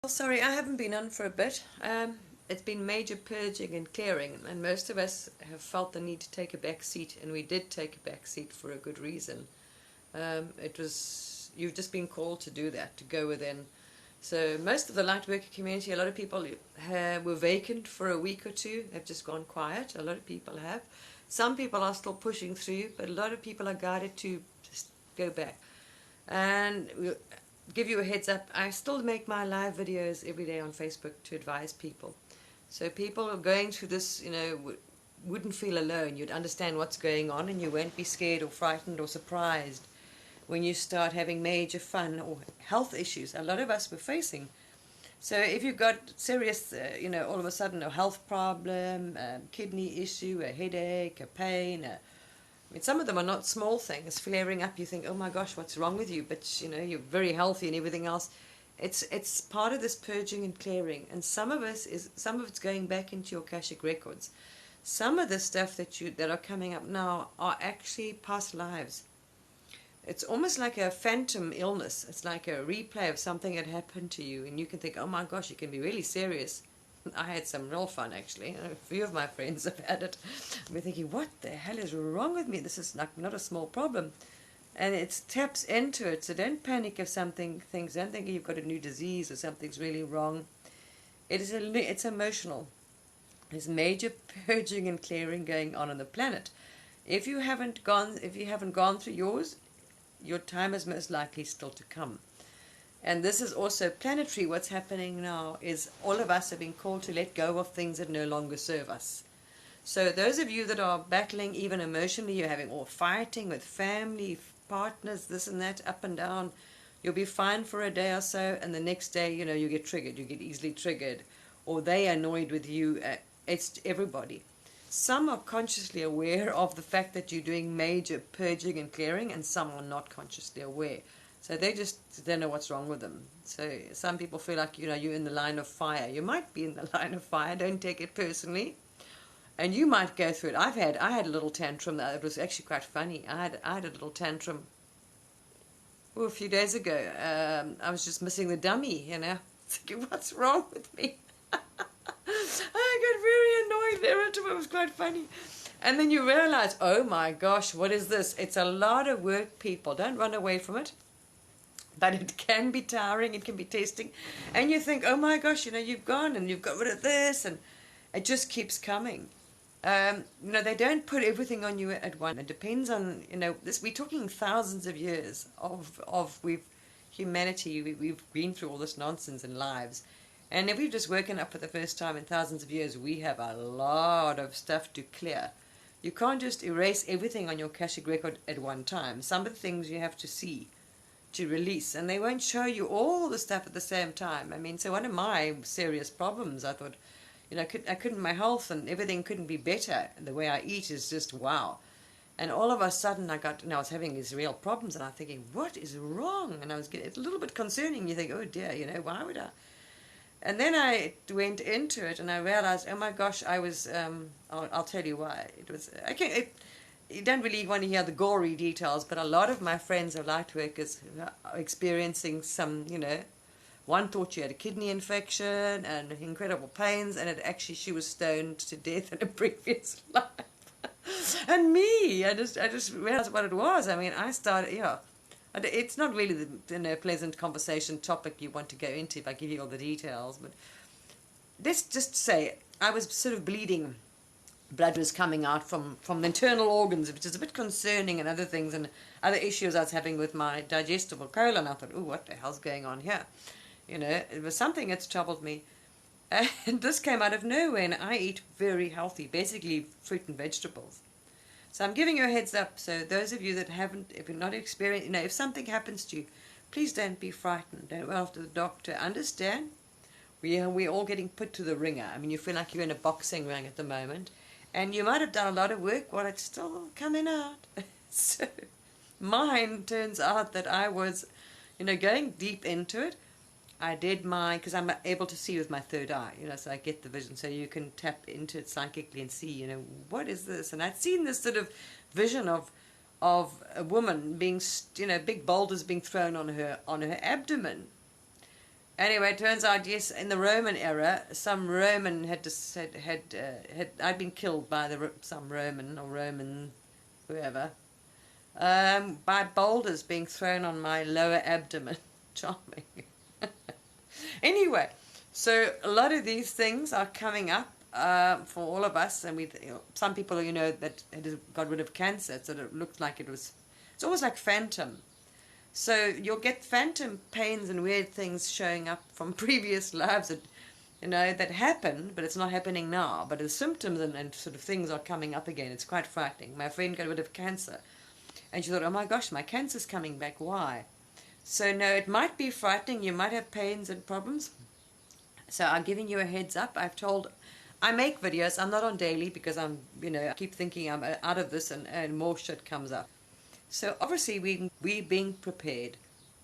Sorry, I haven't been on for a bit. It's been major purging and clearing, and most of us have felt the need to take a back seat, and we did take a back seat for a good reason. You've just been called to do that, to go within. So most of the lightworker community, a lot of people were vacant for a week or two. They've just gone quiet. A lot of people have. Some people are still pushing through, but a lot of people are guided to just go back. And we'll give you a heads up, I still make my live videos every day on Facebook to advise people. So people who are going through this, wouldn't feel alone. You'd understand what's going on, and you won't be scared or frightened or surprised when you start having major fun or health issues. A lot of us were facing. So if you've got serious, all of a sudden a health problem, a kidney issue, a headache, a pain, some of them are not small things flaring up. You think, oh my gosh, what's wrong with you? But you're very healthy and everything else. It's part of this purging and clearing, and some of it's going back into your Akashic records. Some of the stuff that are coming up now are actually past lives. It's almost like a phantom illness. It's like a replay of something that happened to you, and you can think, oh my gosh, it can be really serious. I had some real fun, actually. A few of my friends have had it. We're thinking, what the hell is wrong with me? This is not a small problem. And it taps into it, so don't panic if don't think you've got a new disease or something's really wrong. It's emotional. There's major purging and clearing going on the planet. If you haven't gone through yours, your time is most likely still to come. And this is also planetary. What's happening now is all of us are being called to let go of things that no longer serve us. So those of you that are battling even emotionally, you're having or fighting with family, partners, this and that, up and down, you'll be fine for a day or so, and the next day, you get triggered, you get easily triggered, or they are annoyed with you. It's everybody. Some are consciously aware of the fact that you're doing major purging and clearing, and some are not consciously aware. So they just don't know what's wrong with them. So some people feel like, you're in the line of fire. You might be in the line of fire. Don't take it personally. And you might go through it. I had a little tantrum. It was actually quite funny. I had a little tantrum a few days ago. I was just missing the dummy, thinking, what's wrong with me? I got very annoyed, irritable. It was quite funny. And then you realize, oh my gosh, what is this? It's a lot of work, people. Don't run away from it. But it can be tiring, it can be testing. And you think, oh my gosh, you've gone and you've got rid of this, and it just keeps coming. They don't put everything on you at once. It depends on, we're talking thousands of years of humanity. We've been through all this nonsense in lives. And if we've just woken up for the first time in thousands of years, we have a lot of stuff to clear. You can't just erase everything on your Akashic record at one time. Some of the things you have to see, to release, and they won't show you all the stuff at the same time. So one of my serious problems, I thought, my health and everything couldn't be better. The way I eat is just wow. And all of a sudden I was having these real problems, and I'm thinking, what is wrong? And it's a little bit concerning. You think, oh dear, why would I? And then I went into it, and I realized, oh my gosh, I was, I'll tell you why. It was, you don't really want to hear the gory details, but a lot of my friends are light workers are experiencing some, one thought she had a kidney infection and incredible pains, and she was stoned to death in a previous life. And me, I just realized what it was. I started, it's not really the pleasant conversation topic you want to go into if I give you all the details, but let's just say I was sort of bleeding. Blood was coming out from the internal organs, which is a bit concerning, and other things and other issues I was having with my digestible colon. I thought, oh, what the hell's going on here? It was something that's troubled me. And this came out of nowhere, and I eat very healthy, basically fruit and vegetables. So I'm giving you a heads up. So those of you that haven't, if you're not experienced, if something happens to you, please don't be frightened. Don't go after the doctor. Understand? We're all getting put to the ringer. You feel like you're in a boxing ring at the moment. And you might have done a lot of work while it's still coming out. So mine turns out that I was, going deep into it. I did because I'm able to see with my third eye, so I get the vision. So you can tap into it psychically and see, what is this? And I'd seen this sort of vision of a woman being, big boulders being thrown on her abdomen. Anyway, it turns out, yes, in the Roman era, some Roman I'd been killed by some Roman or Roman whoever, by boulders being thrown on my lower abdomen. Charming. Anyway, so a lot of these things are coming up for all of us, and some people, that got rid of cancer, so it looked like it's almost like phantom. So you'll get phantom pains and weird things showing up from previous lives that happened, but it's not happening now. But the symptoms and sort of things are coming up again. It's quite frightening. My friend got rid of cancer, and she thought, oh my gosh, my cancer's coming back. Why? So no, it might be frightening. You might have pains and problems. So I'm giving you a heads up. I make videos. I'm not on daily because I keep thinking I'm out of this and more shit comes up. So obviously we being prepared,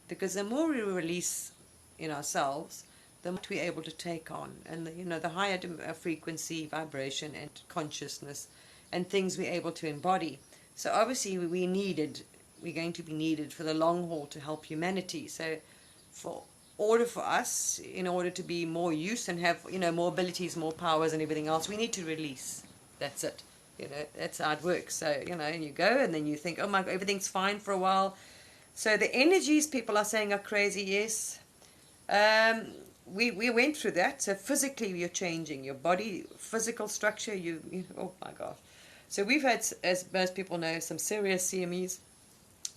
because the more we release in ourselves, the more we're able to take on, and the higher frequency, vibration, and consciousness, and things we're able to embody. So obviously we're going to be needed for the long haul to help humanity. So for us, in order to be more use and have more abilities, more powers, and everything else, we need to release. That's it. That's how it works. So, and you go and then you think, oh my God, everything's fine for a while. So the energies people are saying are crazy, yes. We went through that. So physically you're changing. Your body, physical structure, oh my gosh. So we've had, as most people know, some serious CMEs,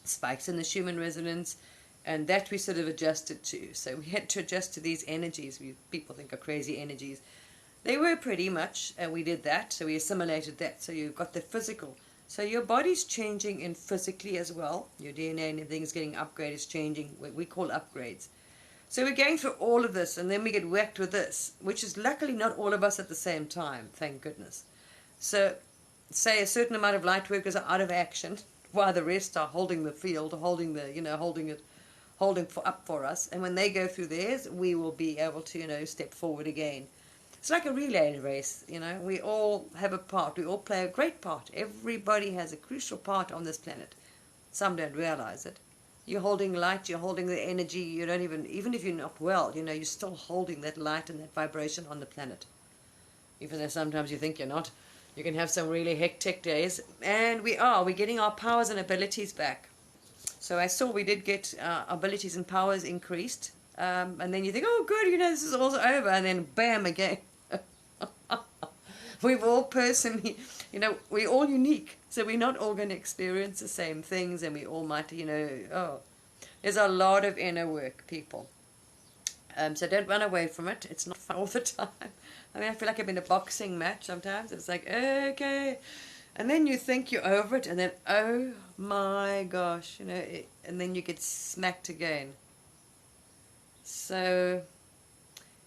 spikes in the Schumann resonance, and that we sort of adjusted to. So we had to adjust to these energies people think are crazy energies. They were pretty much, and we did that, so we assimilated that. So you've got the physical. So your body's changing in physically as well. Your DNA and everything's getting upgraded, it's changing, what we call upgrades. So we're going through all of this, and then we get whacked with this, which is luckily not all of us at the same time, thank goodness. So say a certain amount of light workers are out of action, while the rest are holding the field, holding up for us. And when they go through theirs, we will be able to, step forward again. It's like a relay race, we all have a part, we all play a great part. Everybody has a crucial part on this planet. Some don't realize it. You're holding light, you're holding the energy, you don't even if you're not well, you're still holding that light and that vibration on the planet. Even though sometimes you think you're not. You can have some really hectic days, and we're getting our powers and abilities back. So I saw we did get abilities and powers increased, and then you think, oh good, this is all over, and then bam, again. We've all personally, we're all unique, so we're not all going to experience the same things, and we all might, there's a lot of inner work, people. So don't run away from it. It's not fun all the time. I feel like I'm in a boxing match sometimes. It's like, okay. And then you think you're over it, and then, oh my gosh, and then you get smacked again. So,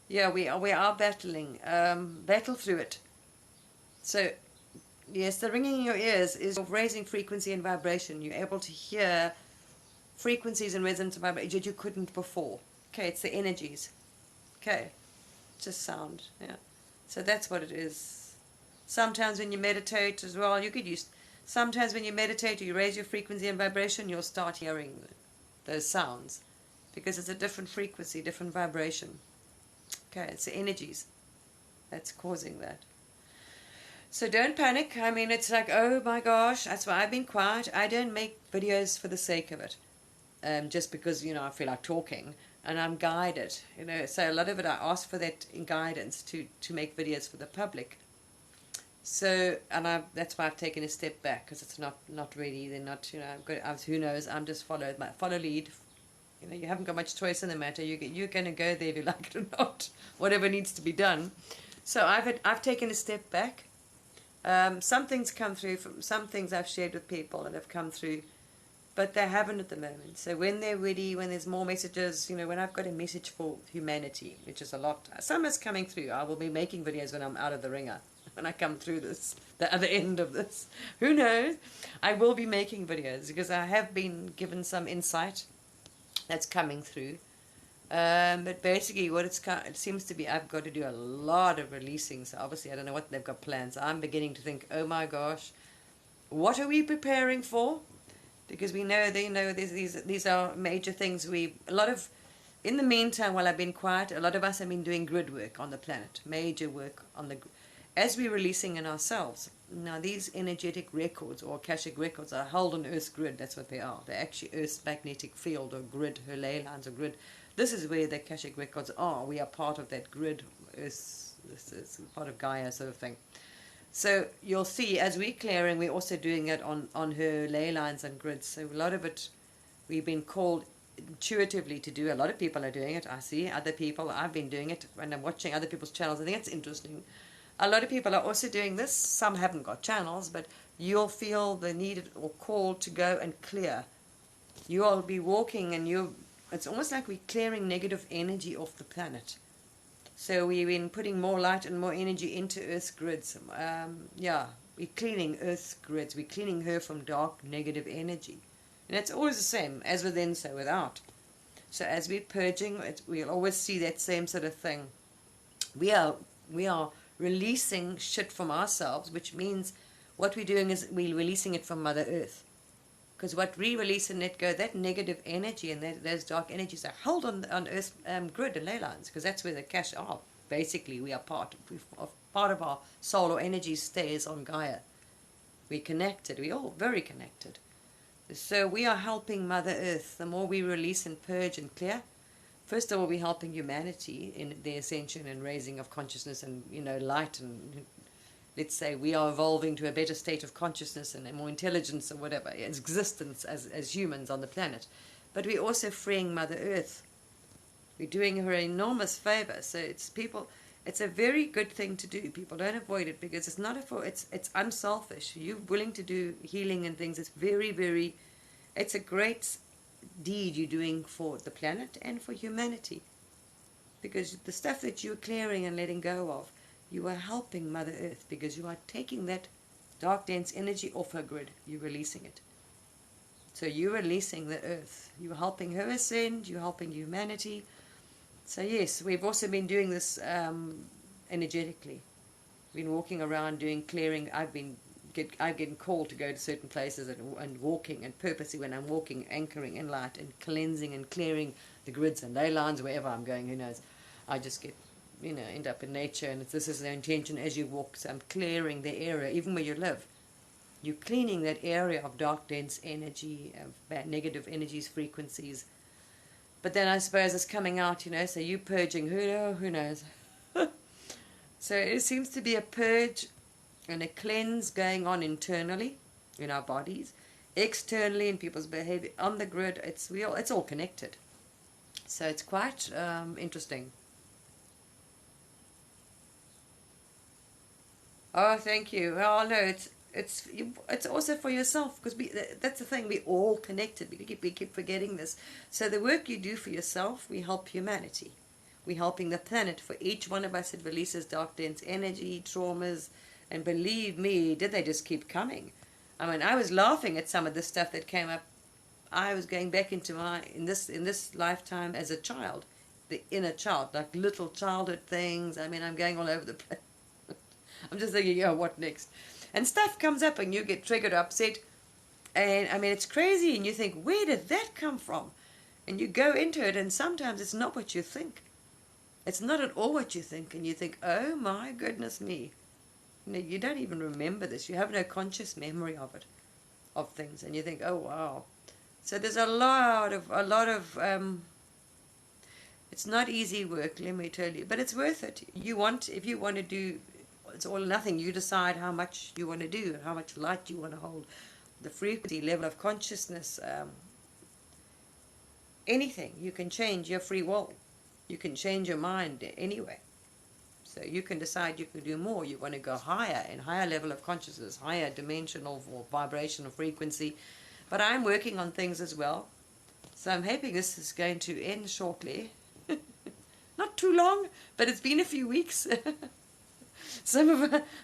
yeah, we are battling. Battle through it. So, yes, the ringing in your ears is raising frequency and vibration. You're able to hear frequencies and resonance and vibration that you couldn't before. Okay, it's the energies. Okay, just sound. Yeah. So that's what it is. Sometimes when you meditate as well, sometimes when you meditate or you raise your frequency and vibration, you'll start hearing those sounds, because it's a different frequency, different vibration. Okay, it's the energies that's causing that. So don't panic. It's like, oh my gosh, that's why I've been quiet. I don't make videos for the sake of it, just because, I feel like talking, and I'm guided, So a lot of it, I ask for that guidance to make videos for the public. So, and that's why I've taken a step back, because it's not really, they're not, who knows, I'm just follow lead. You haven't got much choice in the matter. You're going to go there if you like it or not, whatever needs to be done. So I've taken a step back. Some things come through, some things I've shared with people and have come through, but they haven't at the moment. So when they're ready, when there's more messages, when I've got a message for humanity, which is a lot, some is coming through. I will be making videos when I'm out of the ringer, when I come through the other end of this. Who knows? I will be making videos, because I have been given some insight that's coming through. But basically what it seems to be, I've got to do a lot of releasing. So obviously I don't know what they've got plans. I'm beginning to think, oh my gosh, what are we preparing for? Because we know these are major things. A lot of in the meantime, while I've been quiet, a lot of us have been doing grid work on the planet, major work on the, as we're releasing in ourselves. Now, these energetic records or Akashic records are held on Earth's grid. That's what they are. They're actually Earth's magnetic field or grid, her ley lines or grid. This is where the Akashic records are. We are part of that grid. This is part of Gaia sort of thing. So you'll see, as we're clearing, we're also doing it on her ley lines and grids. So a lot of it, we've been called intuitively to do. A lot of people are doing it. I see other people. I've been doing it when I'm watching other people's channels. I think it's interesting. A lot of people are also doing this. Some haven't got channels, but you'll feel the need or call to go and clear. You'll be walking and it's almost like we're clearing negative energy off the planet. So we've been putting more light and more energy into Earth's grids. We're cleaning Earth's grids. We're cleaning her from dark, negative energy. And it's always the same, as within, so without. So as we're purging, we'll always see that same sort of thing. We are releasing shit from ourselves, which means what we're doing is we're releasing it from Mother Earth. Because what we release and let go, that negative energy and those dark energies are held on Earth's grid and ley lines, because that's where the cash are. Basically, we are part of our soul or energy stays on Gaia. We're connected. We're all very connected. So we are helping Mother Earth. The more we release and purge and clear, first of all, we're helping humanity in their ascension and raising of consciousness and, light, and let's say we are evolving to a better state of consciousness and more intelligence or whatever, existence as humans on the planet. But we're also freeing Mother Earth. We're doing her an enormous favor. So it's a very good thing to do. People don't avoid it because it's unselfish. You're willing to do healing and things. It's very, very, it's a great deed you're doing for the planet and for humanity. Because the stuff that you're clearing and letting go of, you are helping Mother Earth because you are taking that dark, dense energy off her grid. You're releasing it. So you're releasing the Earth. You're helping her ascend. You're helping humanity. So yes, we've also been doing this energetically. We've been walking around doing clearing. I've getting called to go to certain places and walking, and purposely when I'm walking, anchoring in light and cleansing and clearing the grids and ley lines wherever I'm going. Who knows? I just get, end up in nature, and this is the intention as you walk. So I'm clearing the area, even where you live. You're cleaning that area of dark, dense energy, of bad, negative energies, frequencies. But then I suppose it's coming out, so you purging, who knows? So it seems to be a purge and a cleanse going on internally in our bodies, externally in people's behavior, on the grid. It's all connected. So it's quite interesting. Oh, thank you. Oh no, it's also for yourself, because that's the thing. We're all connected. We keep forgetting this. So the work you do for yourself, we help humanity. We're helping the planet. For each one of us, it releases dark, dense energy, traumas, and believe me, did they just keep coming? I mean, I was laughing at some of the stuff that came up. I was going back into in this lifetime as a child, the inner child, like little childhood things. I mean, I'm going all over the place. I'm just thinking, what next? And stuff comes up and you get triggered, upset. And I mean, it's crazy. And you think, where did that come from? And you go into it, and sometimes it's not what you think. It's not at all what you think. And you think, oh my goodness me. You don't even remember this. You have no conscious memory of it, of things. And you think, oh wow. So there's a lot of it's not easy work, let me tell you. But it's worth it. If you want to do, it's all or nothing. You decide how much you want to do, how much light you want to hold, the frequency, level of consciousness, anything. You can change your free will. You can change your mind anyway. So you can decide you can do more. You want to go higher, in higher level of consciousness, higher dimensional or vibrational frequency. But I'm working on things as well. So I'm hoping this is going to end shortly. Not too long, but it's been a few weeks.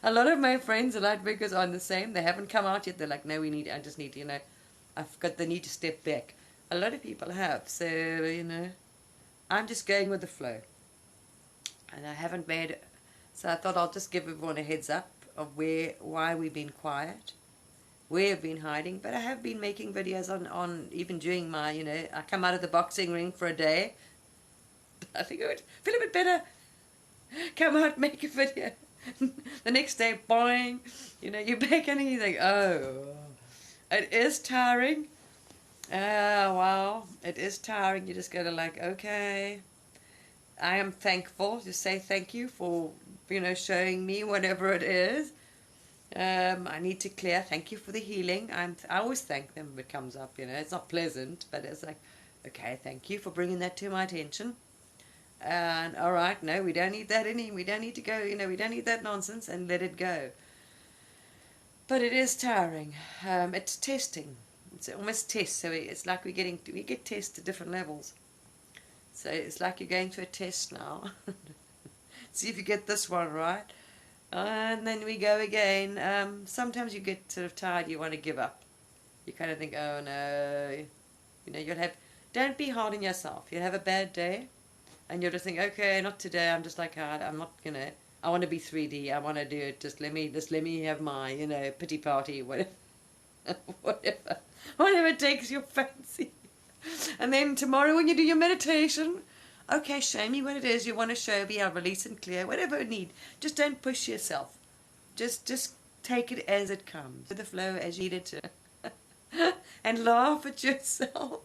A lot of my friends are lightworkers are the same. They haven't come out yet. They're like, no, I just need to, I've got the need to step back. A lot of people have. So, I'm just going with the flow. And I haven't made, so I thought I'll just give everyone a heads up of why we've been quiet, where I've been hiding. But I have been making videos on even during my, I come out of the boxing ring for a day. I think I would feel a bit better. Come out, make a video. The next day, boing, you back in and you think, oh, it is tiring. Wow, it is tiring. You just go to like, okay, I am thankful. Just say thank you for, showing me whatever it is. I need to clear. Thank you for the healing. I always thank them if it comes up. It's not pleasant, but it's like, okay, thank you for bringing that to my attention. And all right, no, we don't need that we don't need to go. We don't need that nonsense, and let it go. But it is tiring. It's testing. It's almost test. So it's like we get tests at different levels. So it's like you're going to a test now. See if you get this one right. And then we go again. Sometimes you get sort of tired, you want to give up. You kind of think, oh no. Don't be hard on yourself. You'll have a bad day. And you'll just think, okay, not today. I'm just like, I'm not gonna. I want to be 3D. I want to do it. Just let me have my, pity party, whatever, whatever takes your fancy. And then tomorrow when you do your meditation, okay, show me what it is you want to show me. I'll release and clear whatever you need. Just don't push yourself. Just take it as it comes, with the flow as you need it to, and laugh at yourself.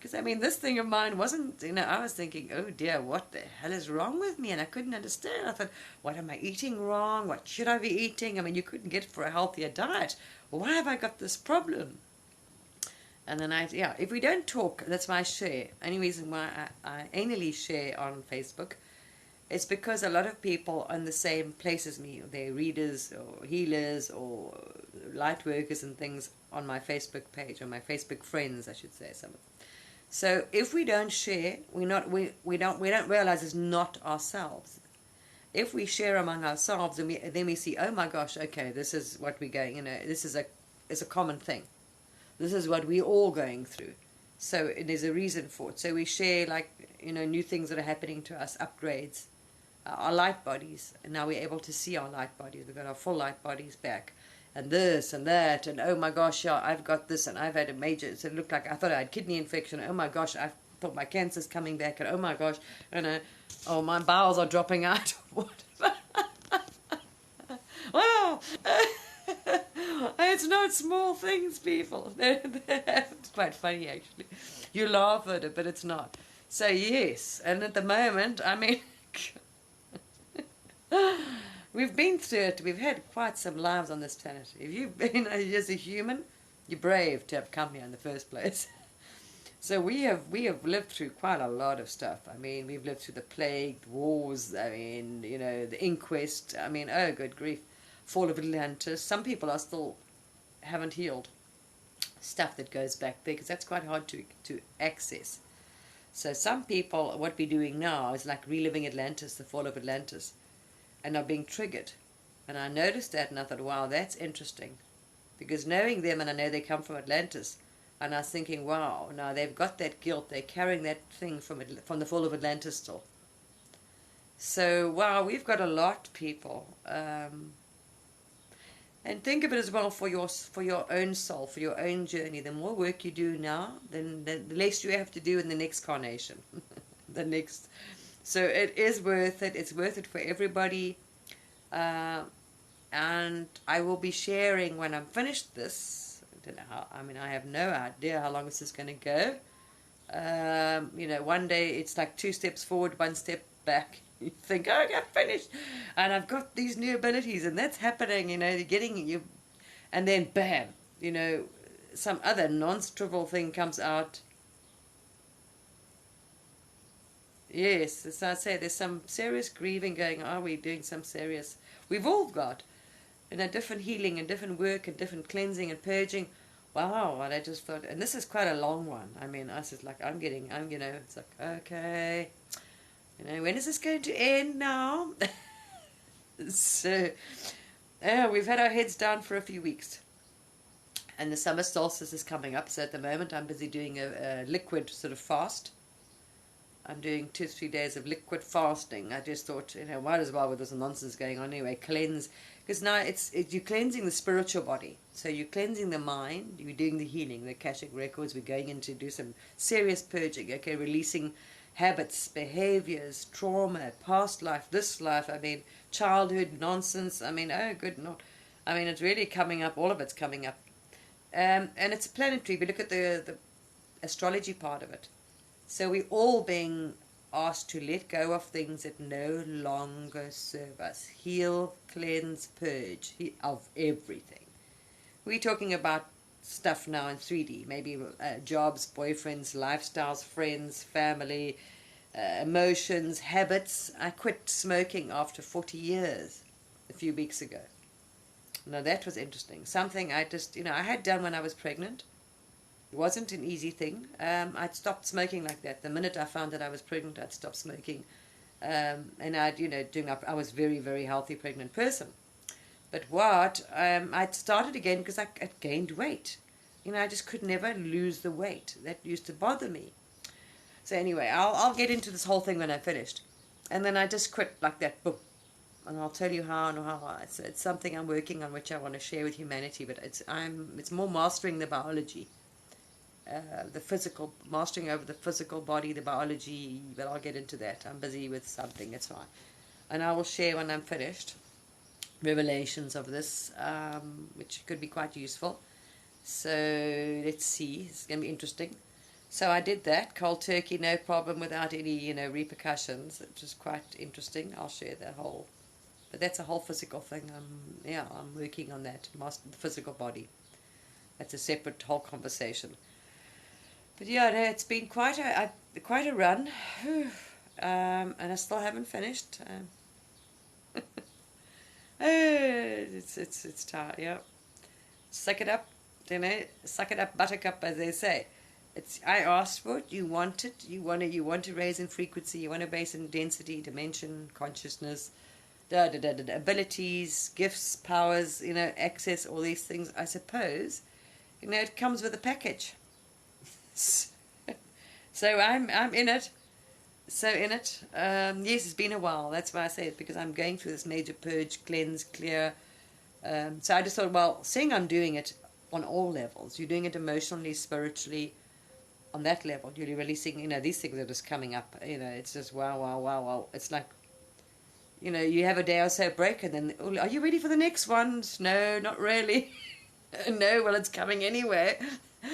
Because, this thing of mine wasn't, I was thinking, oh dear, what the hell is wrong with me? And I couldn't understand. I thought, what am I eating wrong? What should I be eating? You couldn't get for a healthier diet. Why have I got this problem? And then if we don't talk, that's why I share. Only reason why I anally share on Facebook is because a lot of people are in the same place as me. They're readers or healers or light workers and things on my Facebook page, or my Facebook friends, I should say, some of them. So if we don't share, we don't realize it's not ourselves. If we share among ourselves, then we see, oh my gosh, okay, this is what we're going. This is a common thing. This is what we're all going through. So there's a reason for it. So we share new things that are happening to us, upgrades, our light bodies, and now we're able to see our light bodies. We've got our full light bodies back. And this and that, and oh my gosh, yeah, I've got this, and I've had a major, so it looked like I thought I had kidney infection, oh my gosh, I thought my cancer's coming back, and oh my gosh, oh, my bowels are dropping out, wow, it's not small things, people, it's quite funny, actually, you laugh at it, but it's not, so yes, and at the moment, we've been through it. We've had quite some lives on this planet. If you've been as a human, you're brave to have come here in the first place. So we have lived through quite a lot of stuff. We've lived through the plague, the wars, the inquest. Oh, good grief. Fall of Atlantis. Some people are still haven't healed stuff that goes back there, because that's quite hard to access. So some people, what we're doing now is like reliving Atlantis, the fall of Atlantis, and are being triggered. And I noticed that, and I thought, wow, that's interesting. Because knowing them, and I know they come from Atlantis, and I was thinking, wow, now they've got that guilt, they're carrying that thing from the fall of Atlantis still. So, wow, we've got a lot, people. And think of it as well for your own soul, for your own journey. The more work you do now, then the less you have to do in the next carnation. So it is worth it. It's worth it for everybody. And I will be sharing when I'm finished this. I don't know how. I have no idea how long this is going to go. One day it's like 2 steps forward, 1 step back. You think, oh, I got finished, and I've got these new abilities, and that's happening. You're getting you, and then bam, some other non-trivial thing comes out. Yes, as I say, there's some serious grieving going on. We're doing some serious. We've all got, different healing and different work and different cleansing and purging. Wow, and I just thought, and this is quite a long one. I was just like, it's like, okay, when is this going to end now? So, we've had our heads down for a few weeks. And the summer solstice is coming up, so at the moment I'm busy doing a liquid sort of fast. I'm doing 2 or 3 days of liquid fasting. I just thought, might as well, with this nonsense going on anyway, cleanse. Because now you're cleansing the spiritual body. So you're cleansing the mind, you're doing the healing, the Akashic records. We're going in to do some serious purging, okay, releasing habits, behaviors, trauma, past life, this life, I mean, childhood nonsense, I mean, oh good Lord. I mean, it's really coming up, all of it's coming up. And it's planetary. We look at the astrology part of it. So we're all being asked to let go of things that no longer serve us. Heal, cleanse, purge of everything. We're talking about stuff now in 3D, maybe jobs, boyfriends, lifestyles, friends, family, emotions, habits. I quit smoking after 40 years a few weeks ago. Now that was interesting. Something I just, I had done when I was pregnant. It wasn't an easy thing. I'd stopped smoking like that. The minute I found that I was pregnant, I'd stopped smoking. And I was a very, very healthy pregnant person. But I'd started again because I gained weight. I just could never lose the weight. That used to bother me. So anyway, I'll get into this whole thing when I finished. And then I just quit like that, boom. And I'll tell you how and how. It's something I'm working on, which I want to share with humanity. But it's more mastering the biology, the physical, mastering over the physical body, the biology. But I'll get into that. I'm busy with something. It's fine. And I will share when I'm finished revelations of this, which could be quite useful. So let's see. It's going to be interesting. So I did that, cold turkey, no problem, without any, repercussions. It was quite interesting. I'll share that whole. But that's a whole physical thing. I'm working on that, master the physical body. That's a separate whole conversation. But yeah, no, it's been quite a run, and I still haven't finished. It's tired. Yeah, suck it up, suck it up, buttercup, as they say. I asked for it. You want it. You want to raise in frequency. You want to raise in density, dimension, consciousness, abilities, gifts, powers. Access, all these things. I suppose, it comes with a package. So I'm in it. Yes, it's been a while. That's why I say it, because I'm going through this major purge, cleanse, clear. So I just thought, well, seeing I'm doing it on all levels. You're doing it emotionally, spiritually. On that level, you're releasing, these things are just coming up. It's just wow. It's like, you have a day or so break, and then, oh, are you ready for the next one? No, not really. No, well, it's coming anyway.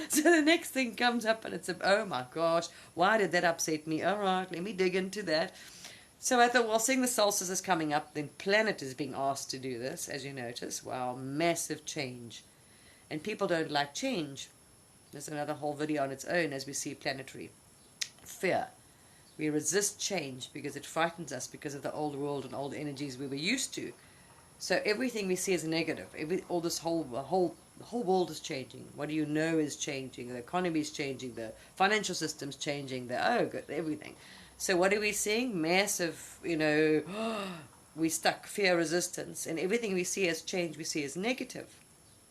So the next thing comes up, and it's, oh my gosh, why did that upset me? All right, let me dig into that. So I thought, well, seeing the solstice is coming up, then planet is being asked to do this, as you notice. Wow, massive change. And people don't like change. There's another whole video on its own as we see planetary. Fear. We resist change because it frightens us because of the old world and old energies we were used to. So everything we see is negative. The whole world is changing. What do you know is changing? The economy is changing. The financial system's changing. Everything. So what are we seeing? Massive, we stuck, fear, resistance, and everything we see as change, we see as negative.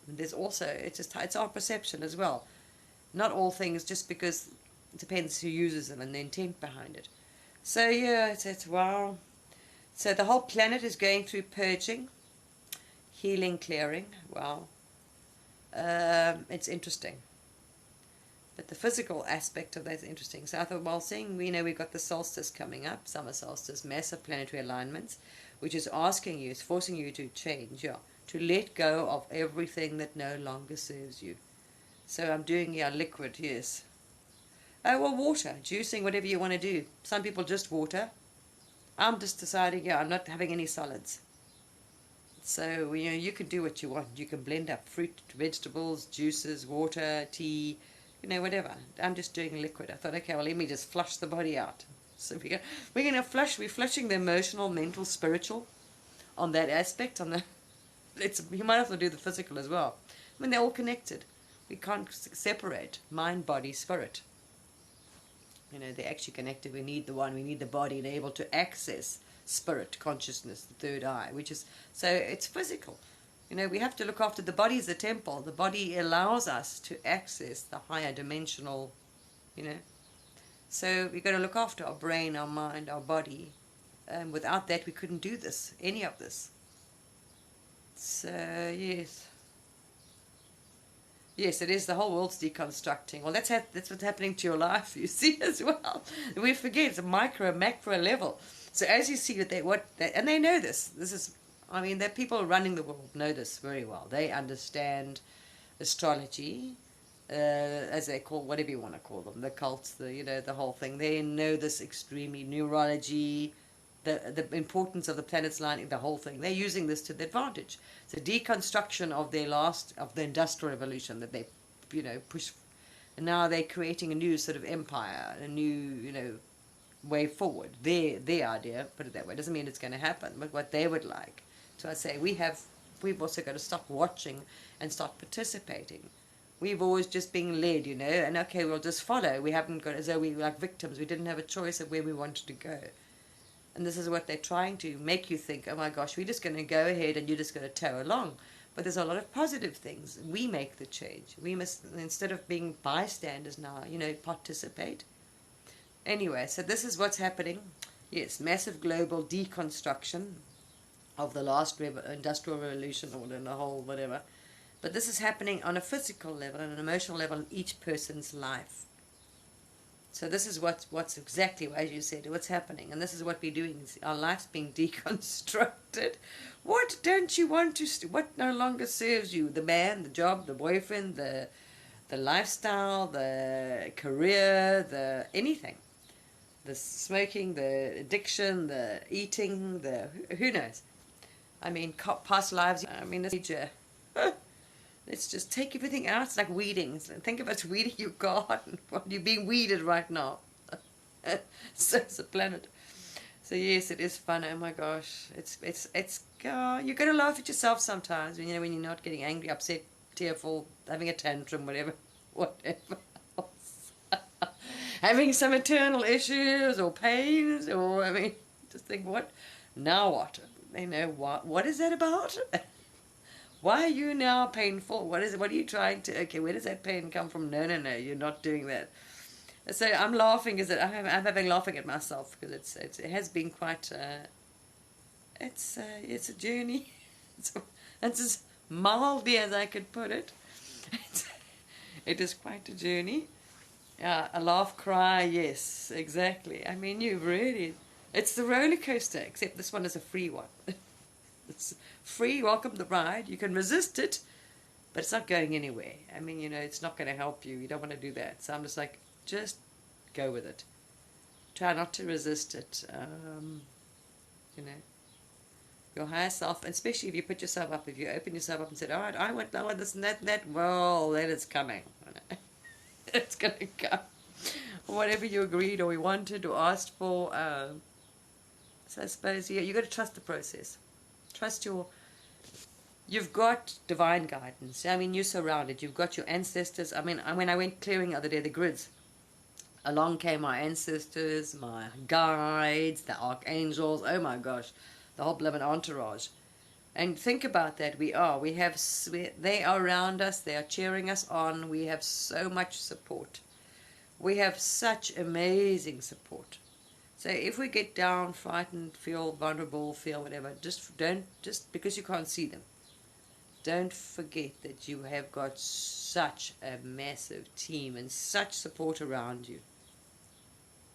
And there's also, it's our perception as well. Not all things, just because it depends who uses them and the intent behind it. So yeah, it's wow. So the whole planet is going through purging, healing, clearing. Wow. It's interesting. But the physical aspect of that is interesting. So I thought, well, seeing we've got the solstice coming up, summer solstice, massive planetary alignments, which is asking you, it's forcing you to change, to let go of everything that no longer serves you. So I'm doing, liquid, yes. Oh, well, water, juicing, whatever you want to do. Some people just water. I'm just deciding, I'm not having any solids. So, you can do what you want. You can blend up fruit, vegetables, juices, water, tea, whatever. I'm just doing liquid. I thought, okay, well, let me just flush the body out. So we're going to flush. We're flushing the emotional, mental, spiritual on that aspect. You might as well do the physical as well. I mean, they're all connected. We can't separate mind, body, spirit. They're actually connected. We need the body and able to access spirit, consciousness, the third eye, so it's physical. We have to look after the body as a temple. The body allows us to access the higher dimensional, So we've got to look after our brain, our mind, our body. Without that, we couldn't do any of this. So, yes. Yes, it is. The whole world's deconstructing. Well, that's what's happening to your life, you see, as well. We forget it's a micro, macro level. So as you see and they know this. This is, I mean, the people running the world know this very well. They understand astrology, as they call, whatever you want to call them, the cults, the whole thing. They know this extremely, numerology, the importance of the planets lining, the whole thing. They're using this to their advantage. So deconstruction of of the industrial revolution that they, push, and now they're creating a new sort of empire, a new, way forward. Their idea, put it that way, doesn't mean it's going to happen, but what they would like. So I say we've also got to stop watching and start participating. We've always just been led, and okay, we'll just follow. We haven't got, as though we were like victims. We didn't have a choice of where we wanted to go. And this is what they're trying to make you think, oh my gosh, we're just going to go ahead and you're just going to tow along. But there's a lot of positive things. We make the change. We must, instead of being bystanders now, participate. Anyway, so this is what's happening. Yes, massive global deconstruction of the last industrial revolution, or the whole whatever. But this is happening on a physical level and an emotional level in each person's life. So this is what's exactly, as you said, what's happening. And this is what we're doing. Our life's being deconstructed. What don't you want to, what no longer serves you? The man, the job, the boyfriend, the lifestyle, the career, the anything. The smoking, the addiction, the eating, who knows? I mean, past lives, I mean, it's let's just take everything out. It's like weeding. Think of it as weeding your garden. You're being weeded right now. So it's a planet. So yes, it is fun. Oh my gosh, it's you're gonna laugh at yourself sometimes when you're not getting angry, upset, tearful, having a tantrum, whatever else. Having some internal issues or pains, or I mean, just think, what now? What is that about? Why are you now painful? What are you trying to... Okay, where does that pain come from? No, you're not doing that. So I'm laughing. I'm having laughing at myself because it has been quite... it's a journey. It's as mildly as I could put it. It is quite a journey. A laugh, cry, yes, exactly. I mean, it's the roller coaster, except this one is a free one. It's free, welcome the ride. You can resist it, but it's not going anywhere. I mean, it's not going to help you. You don't want to do that. So I'm just like, just go with it. Try not to resist it. Your higher self, especially if you put yourself up, if you open yourself up and said, all right, I want this and that, well, then it's coming. It's going to come. Whatever you agreed or you wanted or asked for. So I suppose, you've got to trust the process. Trust you've got divine guidance. I mean, you're surrounded. You've got your ancestors. I mean, when I went clearing the other day, the grids, along came my ancestors, my guides, the archangels. Oh my gosh, the whole blooming entourage. And think about that. They are around us. They are cheering us on. We have so much support. We have such amazing support. So if we get down, frightened, feel vulnerable, feel whatever, just because you can't see them, don't forget that you have got such a massive team and such support around you.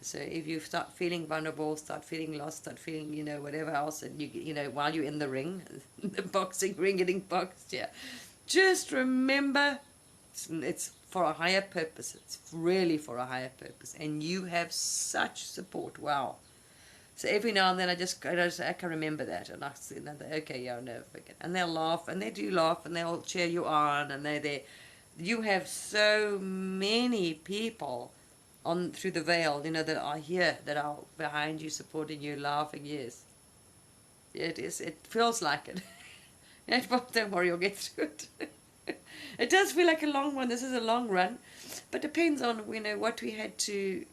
So if you start feeling vulnerable, start feeling lost, start feeling, whatever else, and while you're in the ring, the boxing ring, getting boxed, just remember it's for a higher purpose. It's really for a higher purpose, and you have such support. Wow. So every now and then I can remember that, and I say, okay, I'll never forget. And they'll laugh, and they do laugh, and they'll cheer you on, and you have so many people through the veil, that are here, that are behind you, supporting you, laughing. Yes, it is. It feels like it. Don't worry, you'll get through it. It does feel like a long one. This is a long run, but depends on what we had to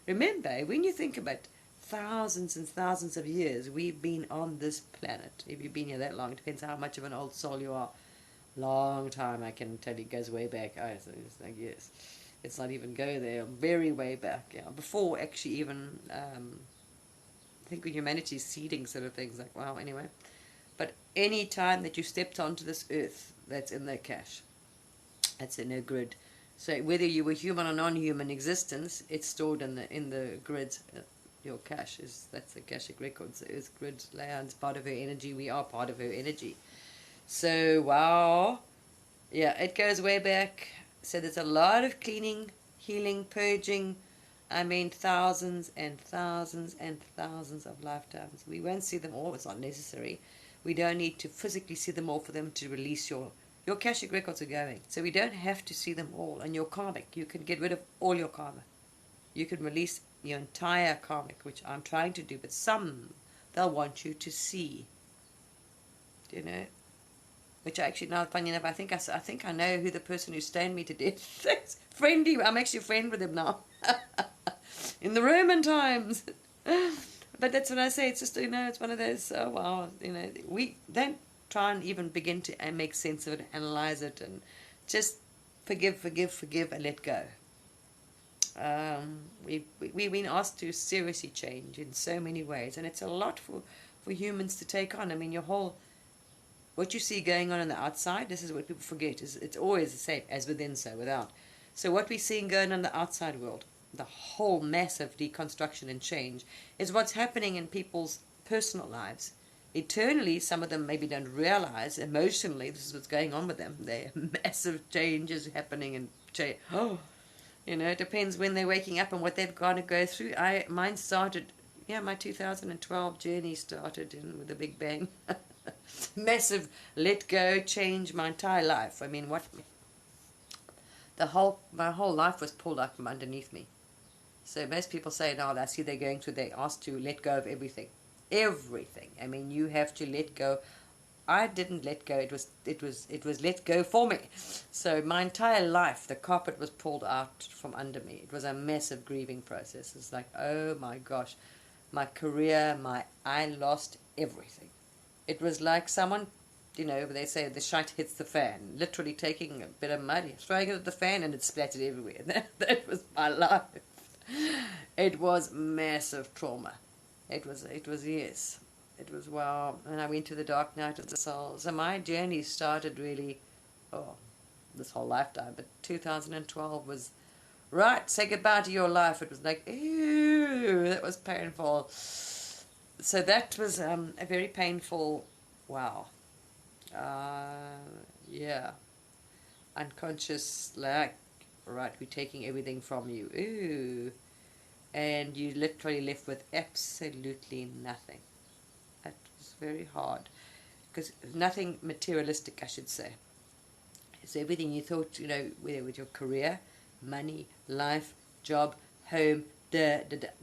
remember. When you think about thousands and thousands of years we've been on this planet. If you've been here that long, it depends how much of an old soul you are. Long time, I can tell you, goes way back. So it's like, yes, let's not even go there. Very way back, before actually even I think humanity's seeding sort of things. Like, wow. Anyway, but any time that you stepped onto this earth, that's in their cache. It's in a grid. So whether you were human or non-human existence, it's stored in the grid. Your cache that's the Akashic records. Is grid Leon's part of her energy. We are part of her energy. So wow, yeah, it goes way back. So there's a lot of cleaning, healing, purging. I mean, thousands and thousands and thousands of lifetimes. We won't see them all. It's not necessary. We don't need to physically see them all for them to release your Akashic records are going. So we don't have to see them all. And your karmic, you can get rid of all your karma. You can release your entire karmic, which I'm trying to do. But some, they'll want you to see. You know? Which actually, now, funny enough, I think I know who the person who stoned me to death is. Friendly. I'm actually a friend with him now. In the Roman times. But that's what I say. It's just, it's one of those, oh wow, we don't try and even begin to make sense of it, analyze it, and just forgive, and let go. We've been asked to seriously change in so many ways, and it's a lot for humans to take on. I mean, what you see going on the outside, this is what people forget, is it's always the same, as within, so without. So what we're seeing going on in the outside world, the whole massive deconstruction and change, is what's happening in people's personal lives. Eternally, some of them maybe don't realize, emotionally, this is what's going on with them. There are massive changes happening, and it depends when they're waking up and what they've got to go through. Mine started, my 2012 journey started with a big bang. Massive let go, change my entire life. I mean, my whole life was pulled out from underneath me. So most people say, no, I see they're asked to let go of everything. Everything. I mean, you have to let go. I didn't let go. It was let go for me. So my entire life, the carpet was pulled out from under me. It was a massive grieving process. It's like, oh my gosh, my career, I lost everything. It was like someone, they say the shite hits the fan. Literally taking a bit of mud, throwing it at the fan, and it splattered everywhere. That was my life. It was massive trauma. It was yes. It was wow. And I went to the dark night of the soul. So my journey started really, this whole lifetime. But 2012 was, right, say goodbye to your life. It was like, ew, that was painful. So that was a very painful, wow. Yeah. Unconscious, like, right, we're taking everything from you. Ooh. And you literally left with absolutely nothing. That was very hard. Because nothing materialistic, I should say. So everything you thought, whether with your career, money, life, job, home,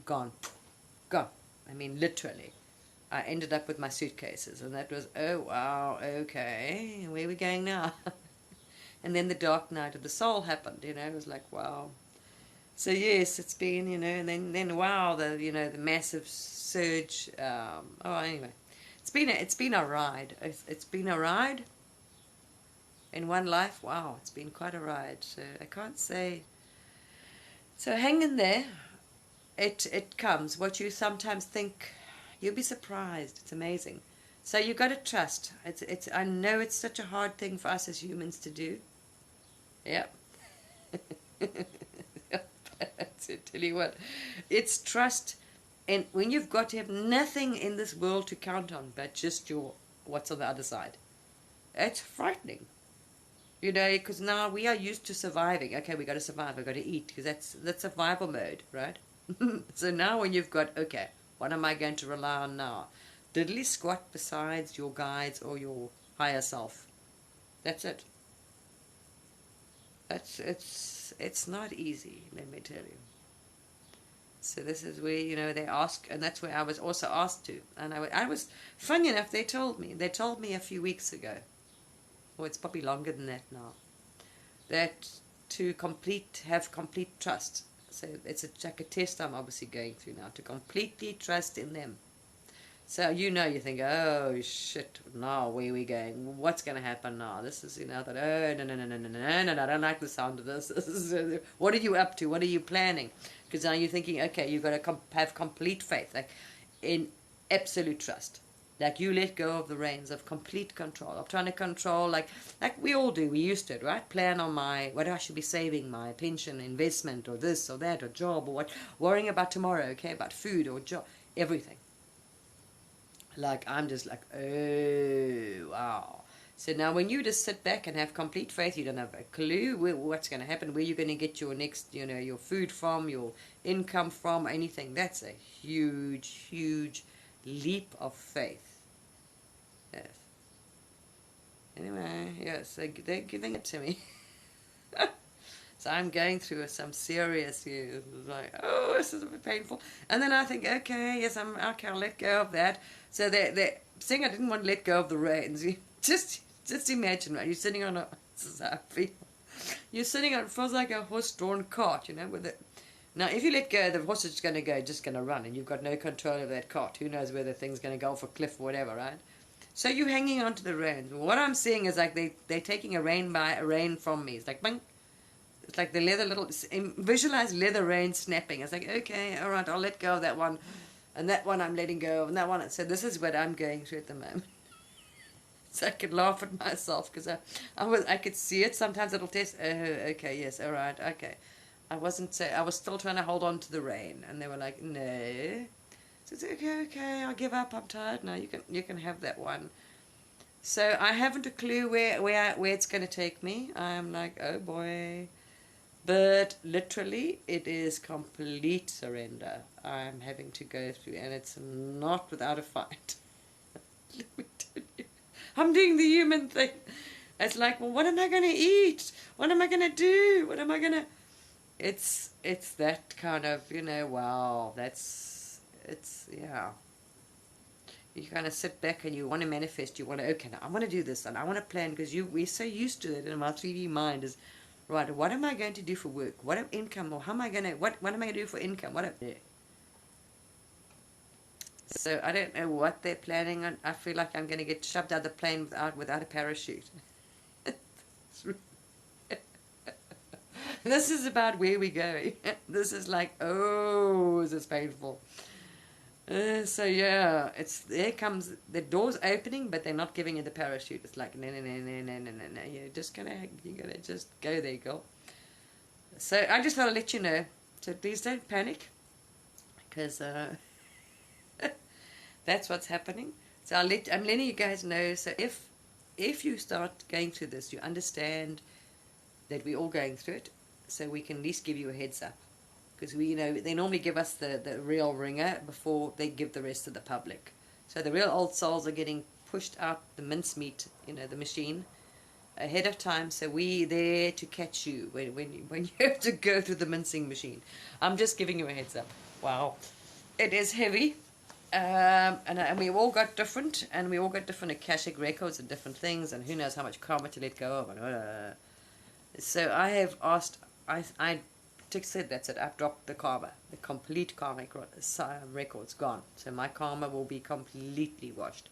gone. Gone. I mean, literally. I ended up with my suitcases. And that was, oh, wow, okay. Where are we going now? And then the dark night of the soul happened, it was like, wow. So yes, it's been, and then wow, the massive surge. Anyway, it's been a ride. It's been a ride. In one life, wow, it's been quite a ride. So I can't say. So hang in there. It comes. What you sometimes think, you'll be surprised. It's amazing. So you got to trust. I know it's such a hard thing for us as humans to do. Yep. So tell you what, it's trust, and when you've got to have nothing in this world to count on but just what's on the other side, it's frightening, because now we are used to surviving. Okay, we got to survive, we got to eat, because that's survival mode, right? So now when you've got, okay, what am I going to rely on now? Diddly squat besides your guides or your higher self. That's it. It's not easy, let me tell you. So this is where, they ask, and that's where I was also asked to. And I was, funny enough, they told me a few weeks ago, or it's probably longer than that now, that to have complete trust. So it's like a test I'm obviously going through now, to completely trust in them. So you think, oh shit, now where are we going? What's going to happen now? This is, that, oh, no, I don't like the sound of this. What are you up to? What are you planning? Because now you're thinking, okay, you've got to have complete faith, like in absolute trust. Like you let go of the reins of complete control, of trying to control, like we all do. We used to, right? Plan on what I should be saving, my pension, investment, or this or that, or job, or what, worrying about tomorrow, okay, about food or job, everything. Like, I'm just like, oh, wow. So now when you just sit back and have complete faith, you don't have a clue what's going to happen, where you're going to get your next, your food from, your income from, anything. That's a huge, huge leap of faith. Yes. Anyway, yes, they're giving it to me. So I'm going through some serious, like, oh, this is a bit painful. And then I think, okay, yes, okay, I'll let go of that. So they're saying I didn't want to let go of the reins. Just imagine, right? You're sitting on this is how I feel. You're sitting on, it feels like a horse-drawn cart, with it. Now, if you let go, the horse is going to go, just going to run, and you've got no control over that cart. Who knows where the thing's going to go off a cliff or whatever, right? So you're hanging on to the reins. What I'm seeing is like they're taking a rein from me. It's like, bang. It's like the visualize leather rein snapping. It's like, okay, all right, I'll let go of that one. And that one I'm letting go of, and that one. So this is what I'm going through at the moment. So I could laugh at myself because I could see it. Sometimes it'll test, oh, okay, yes, all right, okay. I was still trying to hold on to the rein. And they were like, no. So it's okay, I'll give up, I'm tired now. You can have that one. So I haven't a clue where it's going to take me. I'm like, oh boy. But literally, it is complete surrender I'm having to go through, and it's not without a fight. Let me tell you. I'm doing the human thing. It's like, well, what am I going to eat? What am I going to do? What am I going to... It's that kind of, wow, yeah. You kind of sit back and you want to manifest. You want to, okay, now I want to do this, and I want to plan, because we're so used to it in our 3D mind is, right, what am I going to do for work? What income, or how am I going to, what am I going to do for income? So I don't know what they're planning on. I feel like I'm going to get shoved out of the plane without a parachute. This is about where we're going. This is like, oh, this is painful. So yeah, there comes the doors opening, but they're not giving you the parachute. It's like, no. You're gonna just go there, girl. So I just want to let you know. So please don't panic, because that's what's happening. So I'm letting you guys know. So if you start going through this, you understand that we're all going through it. So we can at least give you a heads up. Because they normally give us the real ringer before they give the rest of the public. So the real old souls are getting pushed out the mincemeat, the machine, ahead of time. So we there to catch you when you have to go through the mincing machine. I'm just giving you a heads up. Wow, it is heavy, and we all got different, Akashic records and different things, and who knows how much karma to let go of. So I have asked. I said that's it. I've dropped the karma, the complete karmic record's gone. So my karma will be completely washed,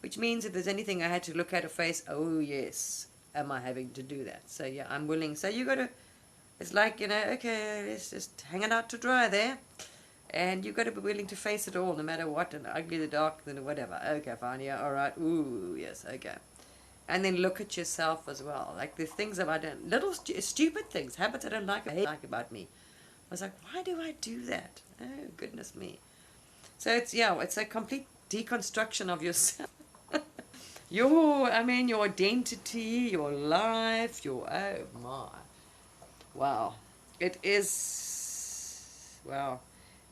which means if there's anything I had to look at or face, oh yes, am I having to do that? So yeah, I'm willing. So you got to. It's like, okay, let's just hang it out to dry there, and you got to be willing to face it all, no matter what, and ugly, the dark, then whatever. Okay, fine, yeah, all right. Ooh, yes, okay. And then look at yourself as well. Like the things that I don't, little stupid things, habits I don't like about me. I was like, why do I do that? Oh, goodness me. So it's a complete deconstruction of yourself. your identity, your life, oh my. Wow. It is, wow.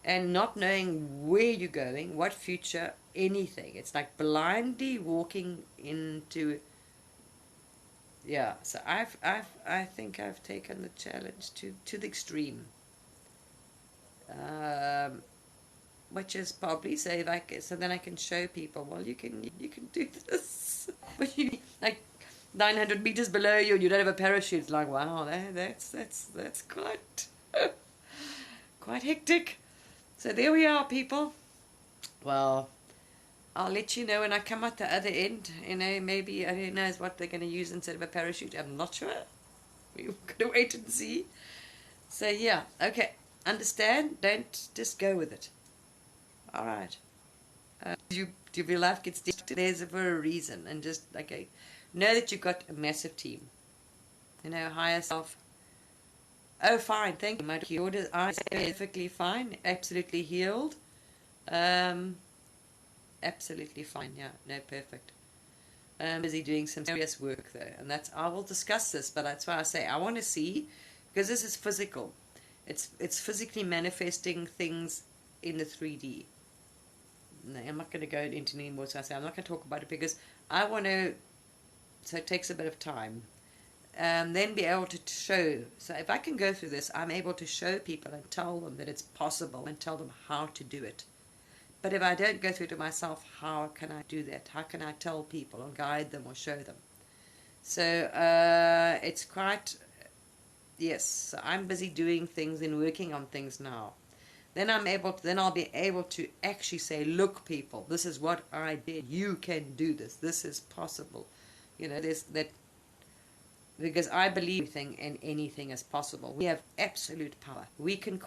And not knowing where you're going, what future, anything. It's like blindly walking into... Yeah, so I think I've taken the challenge to the extreme, which is probably so then I can show people, well, you can do this, but you like 900 meters below you and you don't have a parachute. It's like, wow, that's quite quite hectic. So there we are, people. Well, I'll let you know when I come out the other end. Maybe, who knows what they're going to use instead of a parachute. I'm not sure. We're going to wait and see. So, yeah. Okay. Understand? Don't just go with it. All right. You If your life gets disrupted, there's for a reason. And just, okay, know that you've got a massive team. You know, higher self. Oh, fine, thank you. My daughter's eyes are perfectly fine, absolutely healed. Absolutely fine, yeah, no, perfect. Busy doing some serious work though, and I will discuss this, but that's why I say I want to see, because this is physical. It's physically manifesting things in the 3D. No, I'm not going to go into any more, so I say I'm not going to talk about it because I want to, so it takes a bit of time. Then be able to show, so if I can go through this, I'm able to show people and tell them that it's possible and tell them how to do it. But if I don't go through it myself, how can I do that? How can I tell people or guide them or show them? So it's quite, yes, so I'm busy doing things and working on things now. Then I'll be able to actually say, look people, this is what I did. You can do this. This is possible. You know, there's that, because I believe anything is possible. We have absolute power. We can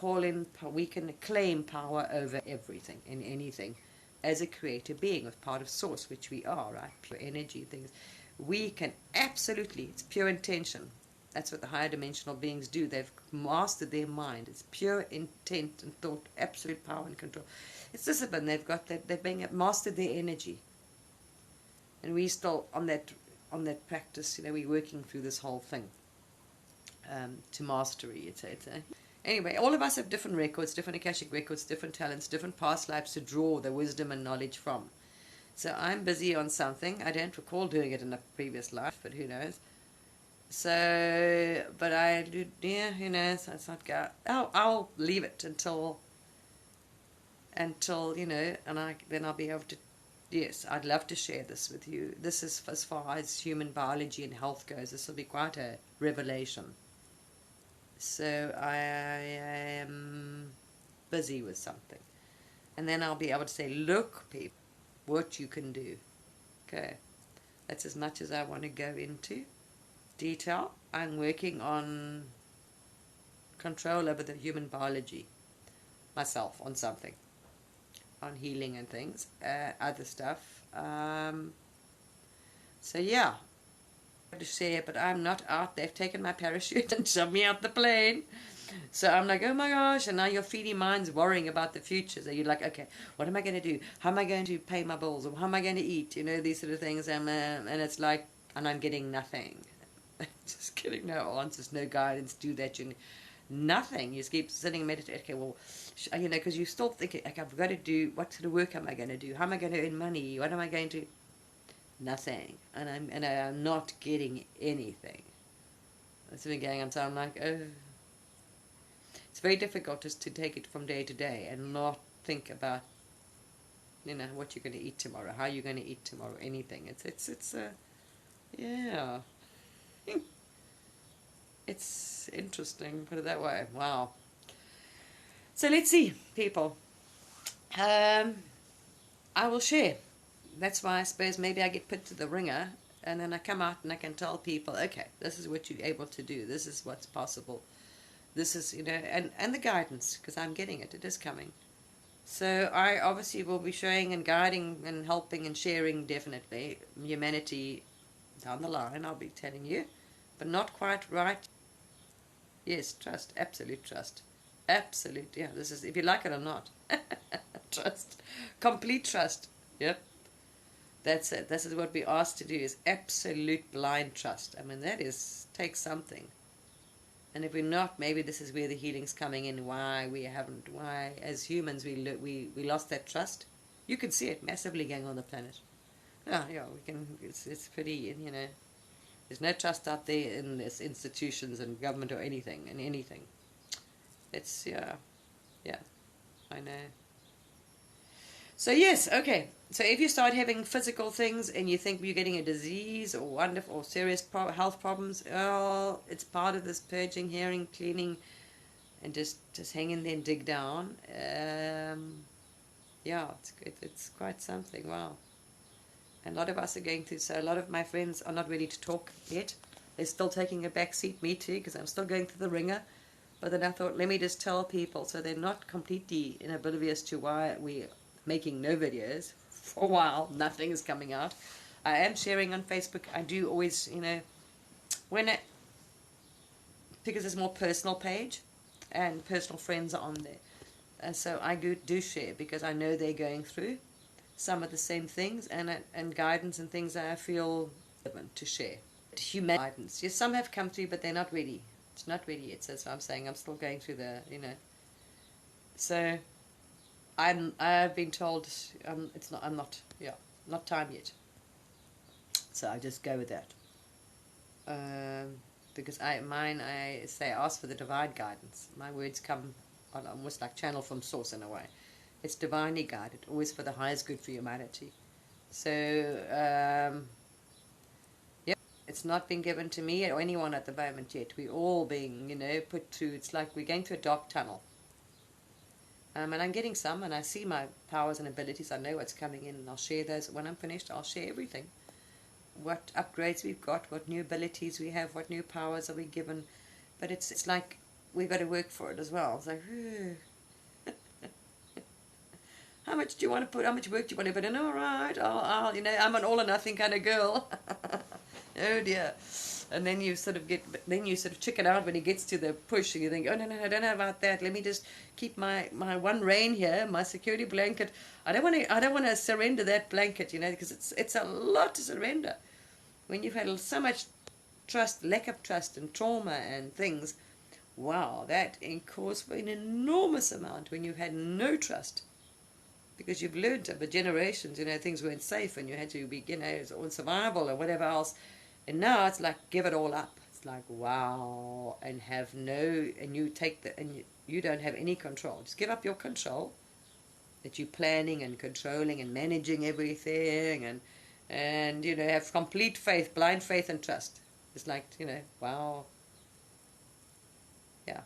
we can claim power over everything and anything as a creative being, as part of source, which we are, right? Pure energy things. We can absolutely, it's pure intention. That's what the higher dimensional beings do. They've mastered their mind. It's pure intent and thought, absolute power and control. It's discipline. They've mastered their energy. And we still on that practice, you know, we're working through this whole thing to mastery, etc. Anyway, all of us have different records, different Akashic records, different talents, different past lives to draw the wisdom and knowledge from. So I'm busy on something. I don't recall doing it in a previous life, but who knows. So, but I do, yeah, who knows. So it's not go. I'll leave it until you know, and then I'll be able to. Yes, I'd love to share this with you. This is as far as human biology and health goes. This will be quite a revelation. So I am busy with something. And then I'll be able to say, look, people, what you can do. Okay. That's as much as I want to go into detail. I'm working on control over the human biology myself on something. On healing and things, other stuff. So yeah, I have to share, but I'm not out. They've taken my parachute and shoved me out the plane. So I'm like, oh my gosh, and now your 3D mind's worrying about the future. So you're like, okay, what am I going to do? How am I going to pay my bills? Or how am I going to eat? You know, these sort of things. And it's like, and I'm getting nothing. Just getting no answers, no guidance, do that. Nothing. You just keep sitting and meditating. Okay, well, you know, because you still thinking, okay, I've got to do, what sort of work am I going to do? How am I going to earn money? What am I going to? Nothing. And I'm not getting anything. That's been going on. So I'm like, oh. It's very difficult just to take it from day to day and not think about, you know, what you're going to eat tomorrow, how you're going to eat tomorrow, anything. It's yeah. It's interesting, put it that way. Wow. So let's see, people. I will share. That's why I suppose maybe I get put to the ringer and then I come out and I can tell people, okay, this is what you're able to do. This is what's possible. This is, you know, and the guidance, because I'm getting it. It is coming. So I obviously will be showing and guiding and helping and sharing, definitely, humanity down the line, I'll be telling you. But not quite right. Yes, trust, absolute trust. Absolute, yeah, this is, if you like it or not. Trust, complete trust. Yep. That's it. This is what we asked to do, is absolute blind trust. I mean, takes something. And if we're not, maybe this is where the healing's coming in, why as humans we lost that trust. You can see it massively going on the planet. Yeah, we can, it's pretty, you know, there's no trust out there in this institutions and government or anything, It's, yeah, I know. So yes, okay. So if you start having physical things and you think you're getting a disease or wonderful or serious health problems, it's part of this purging, healing, cleaning, and just hang in there and dig down. Yeah, it's quite something. Wow. And a lot of us are going through, so a lot of my friends are not ready to talk yet. They're still taking a back seat, me too, because I'm still going through the ringer. But then I thought, let me just tell people so they're not completely oblivious to why we're making no videos for a while, nothing is coming out. I am sharing on Facebook. I do always, because it's more personal page and personal friends are on there. And so I do share because I know they're going through some of the same things and guidance and things that I feel relevant to share. Human guidance. Yes, some have come through, but they're not ready. It's not ready yet. So that's what I'm saying. I'm still going through So I've been told not time yet. So I just go with that. Because I ask for the divine guidance. My words come on almost like channel from source in a way. It's divinely guided, always for the highest good for humanity. So it's not been given to me or anyone at the moment yet. We're all being, put through. It's like we're going through a dark tunnel. And I'm getting some, and I see my powers and abilities. I know what's coming in, and I'll share those. When I'm finished, I'll share everything. What upgrades we've got, what new abilities we have, what new powers are we given. But it's like we've got to work for it as well. It's like, how much do you want to put? How much work do you want to put in? All right, I'll I'm an all or nothing kind of girl. Oh dear. And then you sort of chicken out when it gets to the push, and you think, oh no, I don't know about that. Let me just keep my one rein here, my security blanket. I don't want to surrender that blanket, because it's a lot to surrender. When you've had so much trust, lack of trust, and trauma and things, wow, that caused an enormous amount when you've had no trust. Because you've learned over generations, things weren't safe and you had to be, on survival or whatever else. And now it's like, give it all up. It's like, wow, and you don't have any control. Just give up your control, that you're planning and controlling and managing everything and have complete faith, blind faith and trust. It's like, wow. Yeah.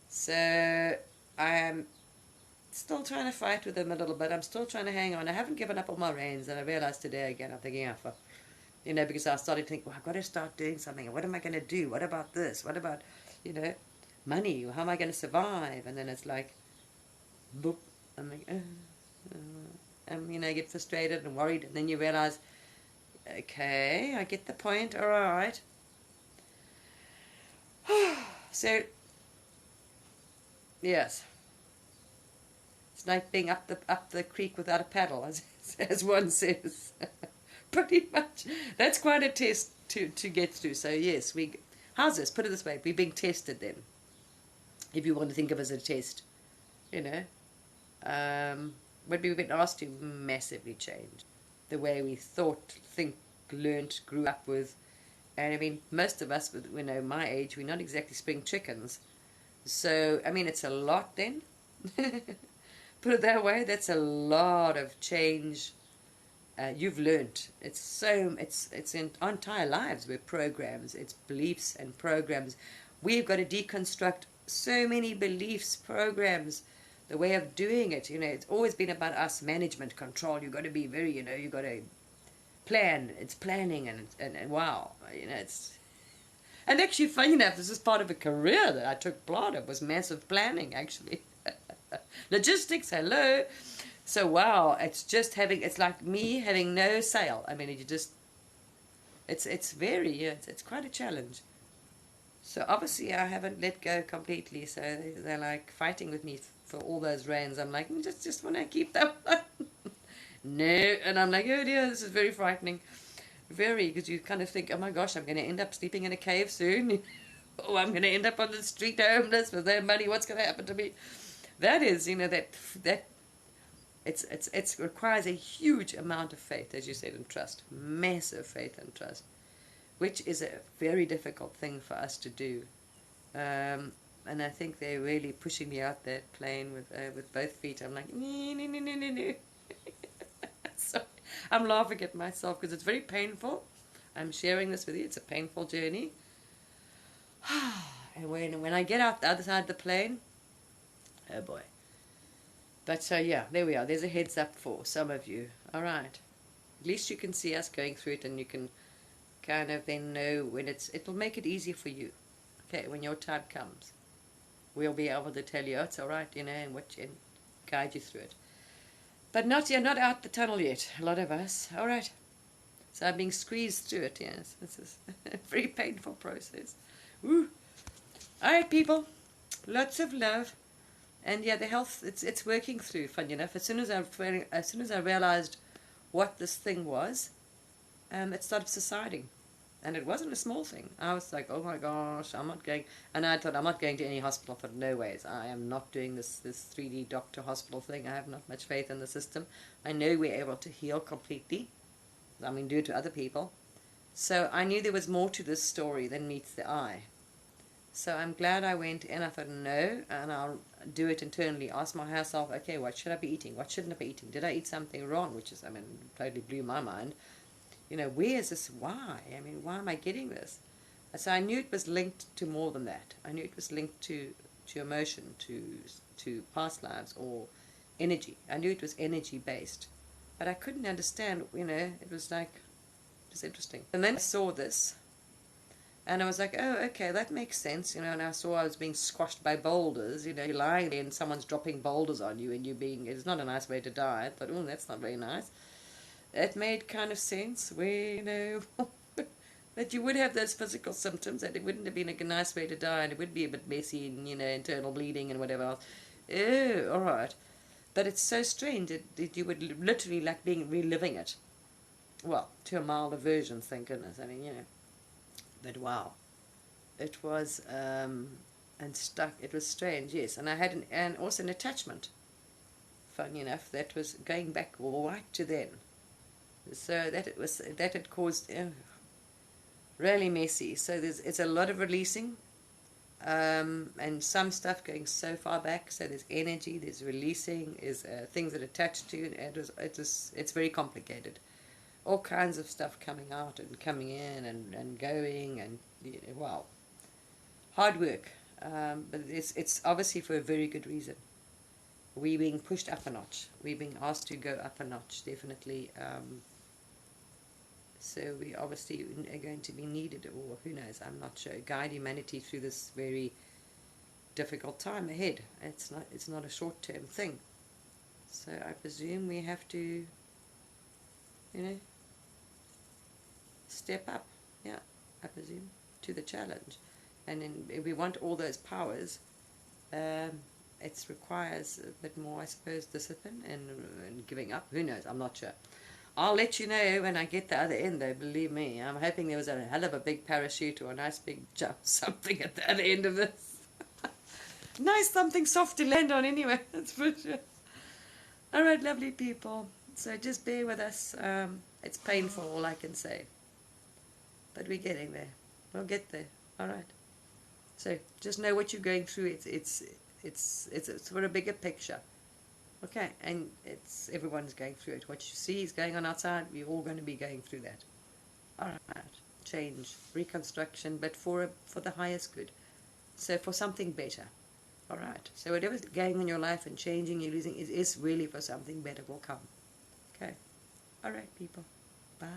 So I'm still trying to fight with them a little bit. I'm still trying to hang on. I haven't given up all my reins, and I realized today again, I'm thinking, because I started to think, well, I've got to start doing something. What am I going to do? What about this? What about, money? How am I going to survive? And then it's like, boop. I'm like, I get frustrated and worried. And then you realize, okay, I get the point. All right. So, yes. It's like being up the creek without a paddle, as one says. Pretty much. That's quite a test to get through. So yes, how's this? Put it this way, we're being tested then. If you want to think of it as a test. What we've been asked to massively change. The way we thought, think, learnt, grew up with. And most of us, my age, we're not exactly spring chickens. So, it's a lot then. Put it that way, that's a lot of change. You've learnt. It's in our entire lives. We're programs. It's beliefs and programs. We've got to deconstruct so many beliefs, programs, the way of doing it. It's always been about us, management, control. You've got to be very, you've got to plan. It's planning and wow, it's. And actually, funny enough, this is part of a career that I took part of, was massive planning, actually. Logistics, hello. So wow, it's like me having no sail. It's quite a challenge. So obviously I haven't let go completely. So they're like fighting with me for all those reins. I'm like, just want to keep them. No, and I'm like, oh dear, this is very frightening. Very, because you kind of think, oh my gosh, I'm going to end up sleeping in a cave soon. Oh, I'm going to end up on the street homeless with no money. What's going to happen to me? That is, that it requires a huge amount of faith, as you said, and trust. Massive faith and trust, which is a very difficult thing for us to do. And I think they're really pushing me out that plane with both feet. I'm like, no. Sorry. I'm laughing at myself because it's very painful. I'm sharing this with you. It's a painful journey. And when I get out the other side of the plane, oh boy. But so yeah, there we are. There's a heads up for some of you. All right. At least you can see us going through it, and you can kind of then know when it'll make it easier for you. Okay, when your time comes, we'll be able to tell you, oh, it's all right, and guide you through it. But not yet, not out the tunnel yet, a lot of us. All right. So I'm being squeezed through it, yes. This is a very painful process. Woo. All right, people. Lots of love. And yeah, the health, it's working through, funny enough. As soon as I realized what this thing was, it started subsiding. And it wasn't a small thing. I was like, oh my gosh, I'm not going. And I thought, I'm not going to any hospital. I thought, no ways. I am not doing this 3D doctor hospital thing. I have not much faith in the system. I know we're able to heal completely. I mean, do it to other people. So I knew there was more to this story than meets the eye. So I'm glad I went in. I thought, no, and I'll do it internally. Ask myself, okay, what should I be eating? What shouldn't I be eating? Did I eat something wrong? Which is, I mean, totally blew my mind. You know, where is this? Why? I mean, why am I getting this? So I knew it was linked to more than that. I knew it was linked to emotion, to past lives or energy. I knew it was energy based. But I couldn't understand, you know, it was like, it was interesting. And then I saw this, and I was like, oh, okay, that makes sense, you know, and I saw I was being squashed by boulders, you know, you're lying there and someone's dropping boulders on you and you being, it's not a nice way to die. I thought, oh, that's not very nice. It made kind of sense where, you know, that you would have those physical symptoms, that it wouldn't have been a nice way to die, and it would be a bit messy and, you know, internal bleeding and whatever else. Oh, all right. But it's so strange that you would literally like being reliving it. Well, to a milder version, thank goodness. I mean, you know. But wow. It was, and stuck, it was strange, yes. And I had and also an attachment, funny enough, that was going back right to then. So that had caused really messy. So it's a lot of releasing, and some stuff going so far back. So there's energy, there's releasing, there's things that attach to it. It's very complicated. All kinds of stuff coming out and coming in and going, and you know, wow, hard work. But it's obviously for a very good reason. We're being pushed up a notch. We're being asked to go up a notch, definitely. So we obviously are going to be needed, or who knows, I'm not sure, guide humanity through this very difficult time ahead. It's not a short-term thing. So I presume we have to, you know, step up, yeah, I presume, to the challenge. And if we want all those powers, it requires a bit more, I suppose, discipline and giving up. Who knows, I'm not sure. I'll let you know when I get the other end, though, believe me. I'm hoping there was a hell of a big parachute or a nice big jump, something at the other end of this. Nice something soft to land on anyway, that's for sure. All right, lovely people. So just bear with us. It's painful, all I can say. But we're getting there. We'll get there. All right. So just know what you're going through. It's for a bigger picture. Okay, and everyone's going through it. What you see is going on outside. We're all going to be going through that. All right, change, reconstruction, but for the highest good. So for something better. All right. So whatever's going in your life and changing, you're losing, is really for something better will come. Okay. All right, people. Bye.